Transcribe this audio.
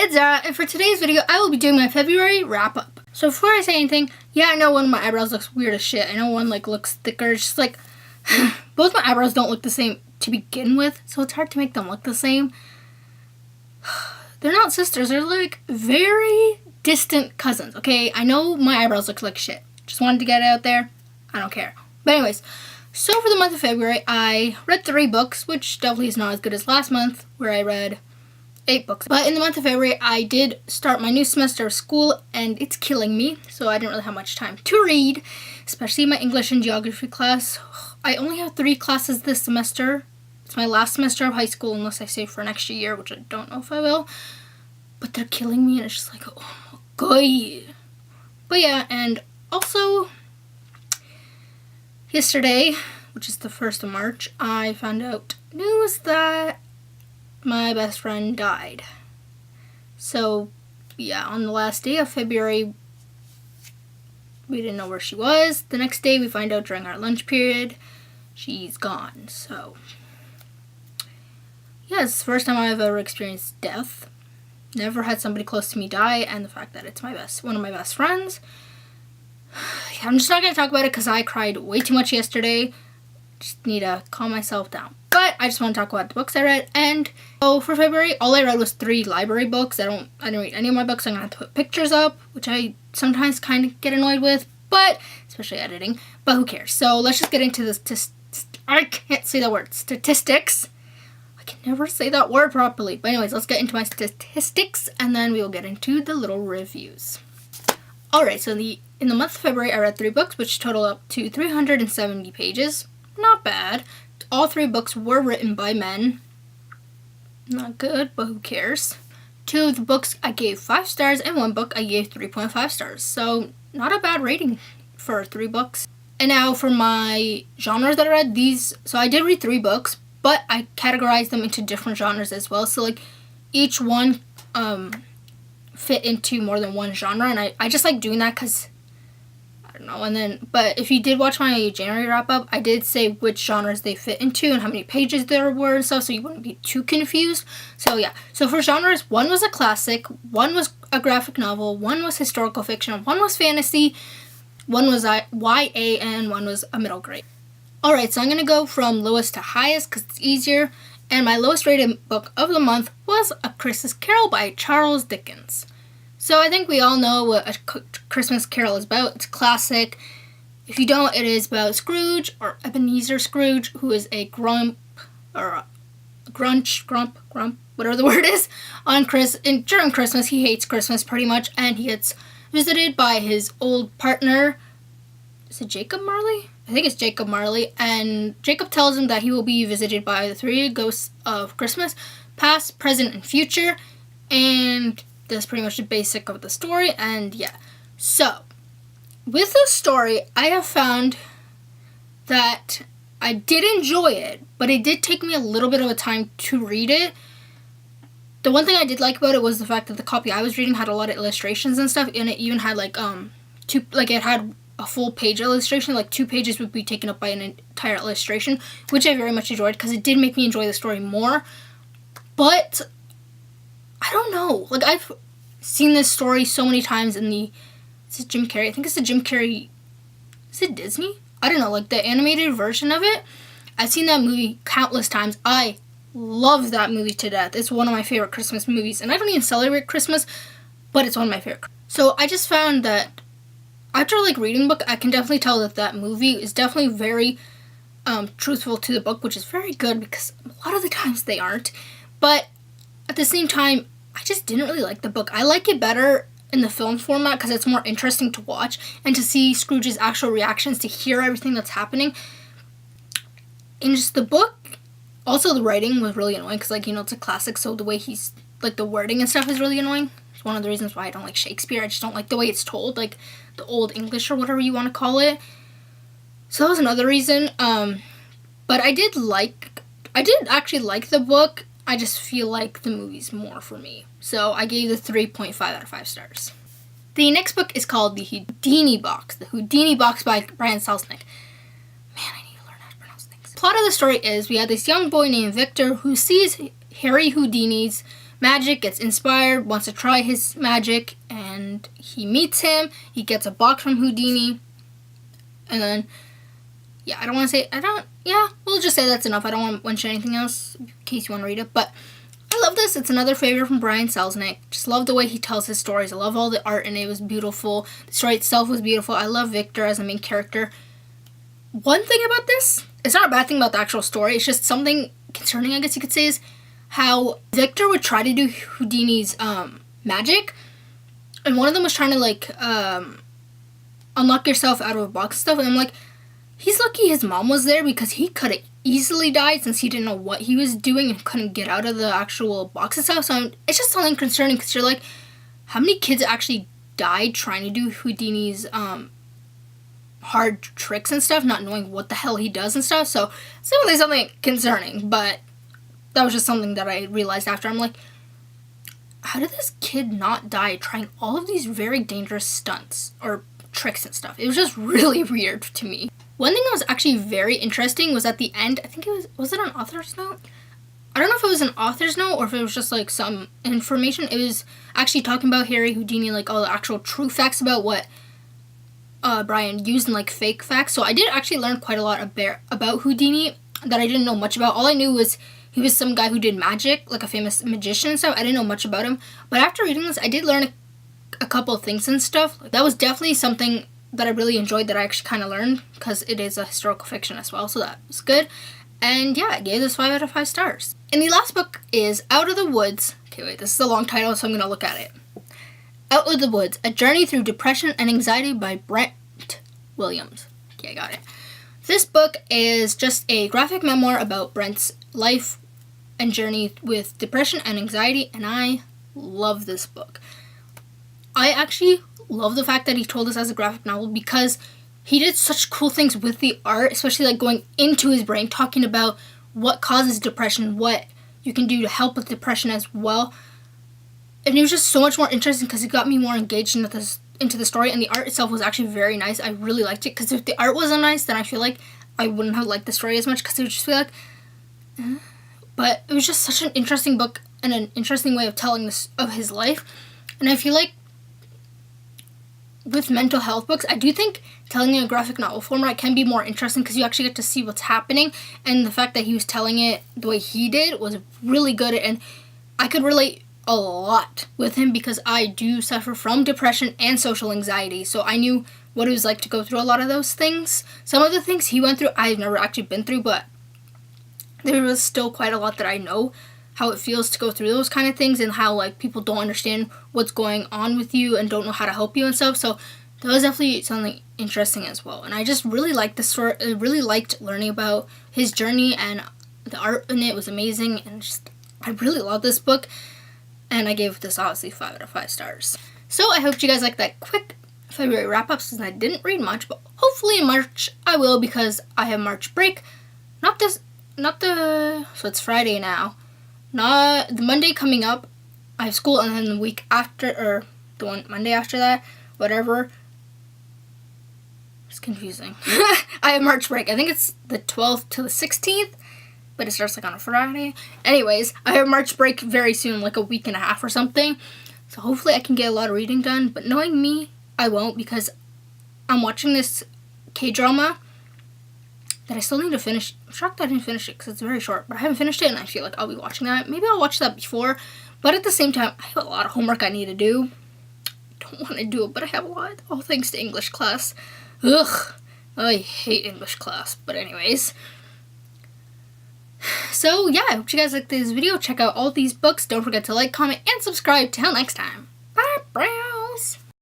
it's Zara, and for today's video, I will be doing my February wrap-up. So before I say anything, yeah, I know one of my eyebrows looks weird as shit. I know one, looks thicker. It's just, both my eyebrows don't look the same to begin with, so it's hard to make them look the same. They're not sisters. They're, very distant cousins, okay? I know my eyebrows look like shit. Just wanted to get it out there. I don't care. But anyways, so for the month of February, I read 3 books, which definitely is not as good as last month, where I read 8 books. But in the month of February, I did start my new semester of school, and it's killing me, so I didn't really have much time to read, especially my English and geography class. I only have 3 classes this semester. It's my last semester of high school, unless I save for an extra year, which I don't know if I will. But they're killing me, and it's just oh my god. But yeah, and also, yesterday, which is the 1st of March, I found out news that my best friend died. So, yeah, on the last day of February, we didn't know where she was. The next day, we find out during our lunch period, she's gone. So, yeah, it's the first time I've ever experienced death. Never had somebody close to me die, and the fact that it's one of my best friends. I'm just not going to talk about it because I cried way too much yesterday. Just need to calm myself down. But I just want to talk about the books I read. And so for February, all I read was 3 library books. I didn't read any of my books. I'm going to have to put pictures up, which I sometimes kind of get annoyed with, but especially editing. But who cares? So let's just get into this. I can't say the word. Statistics. I can never say that word properly. But anyways, let's get into my statistics, and then we will get into the little reviews. Alright, so in the month of February, I read 3 books, which total up to 370 pages. Not bad. All 3 books were written by men. Not good, but who cares? 2 of the books I gave 5 stars, and 1 book I gave 3.5 stars. So, not a bad rating for 3 books. And now for my genres that I read, so I did read 3 books, but I categorized them into different genres as well. So, each one fit into more than one genre, and I just like doing that because I don't know. But if you did watch my January wrap-up, I did say which genres they fit into and how many pages there were and stuff, so you wouldn't be too confused. So yeah, so for genres, 1 was a classic, 1 was a graphic novel, 1 was historical fiction, 1 was fantasy, 1 was YA, and 1 was a middle grade. Alright, so I'm going to go from lowest to highest because it's easier, and my lowest rated book of the month was A Christmas Carol by Charles Dickens. So I think we all know what A Christmas Carol is about. It's a classic. If you don't, it is about Scrooge, or Ebenezer Scrooge, who is a grump, whatever the word is, during Christmas. He hates Christmas pretty much, and he gets visited by his old partner. Is it Jacob Marley? I think it's Jacob Marley, and Jacob tells him that he will be visited by the 3 ghosts of Christmas, past, present, and future, and that's pretty much the basic of the story. And yeah, so with this story, I have found that I did enjoy it, but it did take me a little bit of a time to read it. The one thing I did like about it was the fact that the copy I was reading had a lot of illustrations and stuff, and it even had it had a full page illustration. 2 pages would be taken up by an entire illustration, which I very much enjoyed because it did make me enjoy the story more. But I don't know. I've seen this story so many times in is it Jim Carrey? I think it's the Jim Carrey. Is it Disney? I don't know. The animated version of it. I've seen that movie countless times. I love that movie to death. It's one of my favorite Christmas movies. And I don't even celebrate Christmas, but it's one of my favorite. So I just found that after reading the book, I can definitely tell that movie is definitely very truthful to the book, which is very good because a lot of the times they aren't. But at the same time, I just didn't really like the book. I like it better in the film format because it's more interesting to watch and to see Scrooge's actual reactions, to hear everything that's happening. In just the book, also the writing was really annoying because, it's a classic, so the way he's, the wording and stuff is really annoying. It's one of the reasons why I don't like Shakespeare. I just don't like the way it's told, the Old English or whatever you want to call it. So that was another reason. But I did actually like the book. I just feel like the movie's more for me. So I gave the 3.5 out of 5 stars. The next book is called The Houdini Box. The Houdini Box by Brian Selznick. Man, I need to learn how to pronounce things. The plot of the story is we have this young boy named Victor who sees Harry Houdini's magic, gets inspired, wants to try his magic, and he meets him. He gets a box from Houdini. And then, yeah, we'll just say that's enough. I don't want to mention anything else in case you want to read it. But I love this. It's another favorite from Brian Selznick. Just love the way he tells his stories. I love all the art in it. It was beautiful. The story itself was beautiful. I love Victor as a main character. One thing about this, it's not a bad thing about the actual story. It's just something concerning, I guess you could say, is how Victor would try to do Houdini's magic. And one of them was trying to, unlock yourself out of a box and stuff. And I'm like, he's lucky his mom was there because he could have easily died since he didn't know what he was doing and couldn't get out of the actual box and stuff. So it's just something concerning because you're like, how many kids actually died trying to do Houdini's hard tricks and stuff, not knowing what the hell he does and stuff? So it's definitely something concerning, but that was just something that I realized after. I'm like, how did this kid not die trying all of these very dangerous stunts or tricks and stuff? It was just really weird to me. One thing that was actually very interesting was at the end, I think it was it an author's note? I don't know if it was an author's note or if it was just like some information. It was actually talking about Harry Houdini, like all the actual true facts about what Brian used and like fake facts. So I did actually learn quite a lot about Houdini that I didn't know much about. All I knew was he was some guy who did magic, like a famous magician and stuff. I didn't know much about him. But after reading this, I did learn a couple of things and stuff. That was definitely something that I really enjoyed that I actually kind of learned because it is a historical fiction as well. So that was good. And yeah, I gave this 5 out of 5 stars. And the last book is Out of the Woods. Okay, wait, this is a long title, so I'm going to look at it. Out of the Woods, A Journey Through Depression and Anxiety by Brent Williams. Okay, I got it. This book is just a graphic memoir about Brent's life and journey with depression and anxiety, and I love this book. I actually love the fact that he told us as a graphic novel because he did such cool things with the art, especially like going into his brain, talking about what causes depression, what you can do to help with depression as well. And it was just so much more interesting because it got me more engaged into the story, and the art itself was actually very nice. I really liked it because if the art wasn't nice, then I feel like I wouldn't have liked the story as much because it would just feel like, But it was just such an interesting book and an interesting way of telling this of his life. And I feel like with mental health books, I do think telling in a graphic novel format can be more interesting because you actually get to see what's happening, and the fact that he was telling it the way he did was really good, and I could relate a lot with him because I do suffer from depression and social anxiety, so I knew what it was like to go through a lot of those things. Some of the things he went through, I've never actually been through, but there was still quite a lot that I know how it feels to go through those kind of things and how like people don't understand what's going on with you and don't know how to help you and stuff. So that was definitely something interesting as well. And I just really liked the story. I really liked learning about his journey, and the art in it was amazing. And just I really love this book, and I gave this obviously 5 out of 5 stars. So I hope you guys liked that quick February wrap up since I didn't read much, but hopefully in March I will because I have March break. So it's Friday now. Not the Monday coming up, I have school, and then the week after, or the one Monday after that, whatever. It's confusing. I have March break. I think it's the 12th to the 16th, but it starts like on a Friday. Anyways, I have March break very soon, like a week and a half or something. So hopefully I can get a lot of reading done, but knowing me, I won't because I'm watching this K-drama that I still need to finish. I'm shocked I didn't finish it because it's very short, but I haven't finished it and I feel like I'll be watching that. Maybe I'll watch that before, but at the same time, I have a lot of homework I need to do. I don't want to do it, but I have a lot, all thanks to English class. Ugh, I hate English class, but anyways. So yeah, I hope you guys liked this video. Check out all these books. Don't forget to like, comment, and subscribe. Till next time. Bye, bye.